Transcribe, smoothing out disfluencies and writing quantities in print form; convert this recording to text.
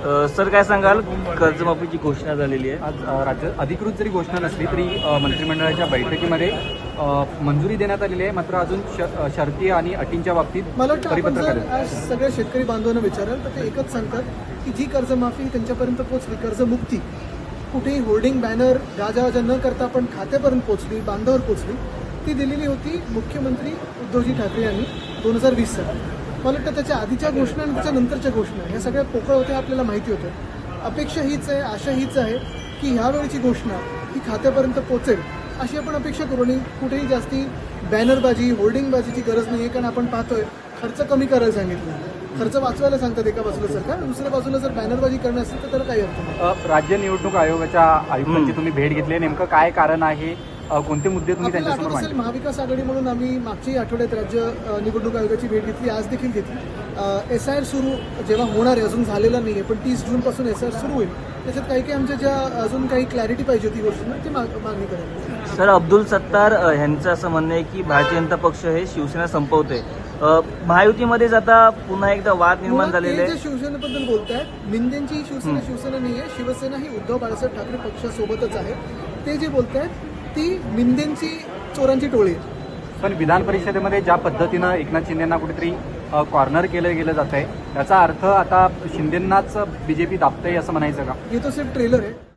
Sir काय सांगाल, कर्जमाफीची घोषणा झालेली आहे आज राज्य अधिकृत जरी घोषणा नसली तरी मंत्रिमंडळाच्या बैठकीमध्ये मंजुरी देण्यात आलेली आहे. मात्र अजून शर्ती आणि अटींच्या बाबतीत मला वाटतं आपण परिपत्रक जर आलं. आज सगळ्या शेतकरी बांधवांना विचाराल तर ते एकच सांगतात की जी कर्जमाफी त्यांच्यापर्यंत पोहोचली, कर्जमुक्ती कुठेही होर्डिंग बॅनर गाजावाजा न करता आपण खात्यापर्यंत पोहोचली, बांधावर पोहोचली, ती दिलेली होती मुख्यमंत्री उद्धवजी ठाकरे यांनी 2020 साली. मला वाटतं त्याच्या आधीच्या घोषणा आणि त्याच्या नंतरच्या घोषणा ह्या सगळ्या पोकळ होत्या, आपल्याला माहिती होतं. अपेक्षा हीच आहे, आशा हीच आहे की ह्यावेळीची घोषणा ही खात्यापर्यंत पोहोचेल अशी आपण अपेक्षा करू. आणि कुठेही जास्ती बॅनरबाजी होर्डिंगबाजीची गरज नाही आहे, कारण आपण पाहतोय खर्च कमी करायला सांगितलं, खर्च वाचवायला सांगतात एका बाजूला सरकार, दुसऱ्या बाजूला जर बॅनरबाजी करणं असेल तर त्याला काही अर्थ नाही. राज्य निवडणूक आयोगाच्या आयुक्तांची तुम्ही भेट घेतली, नेमकं काय कारण आहे, कोणते मुद्दे तुम्ही आपल्याला त्यांच्यासमोर आठवत असेल मांडले? महाविकास आघाडी म्हणून आम्ही मागच्याही आठवड्यात राज्य निवडणूक आयोगाची भेट घेतली, आज देखील घेतली. SIR सुरू जेव्हा होणार आहे, अजून झालेला नाही आहे, पण 30 जूनपासून SIR सुरू होईल. त्याच्यात काही काही आमच्या ज्या अजून काही क्लॅरिटी पाहिजे होती गोष्टींना ती मागणी करेल. सर, अब्दुल सत्तार यांचं असं म्हणणं आहे की भारतीय जनता पक्ष हे शिवसेना संपवते. महायुतीमध्येच आता पुन्हा एकदा वाद निर्माण झालेले ते आहे. जे शिवसेनेबद्दल बोलतायत, मिंदेंची शिवसेना नाही आहे, शिवसेना ही उद्धव बाळासाहेब ठाकरे पक्षासोबतच आहे. ते जे बोलतायत ती मिंदेंची चोरांची टोळी आहे. पण विधान परिषदेमध्ये ज्या पद्धतीनं एकनाथ शिंदेंना कुठेतरी कॉर्नर केलं गेलं जात आहे, त्याचा अर्थ आता शिंदेंनाच BJP दाबतंय असं म्हणायचं का? हे तो सिर्फ ट्रेलर आहे.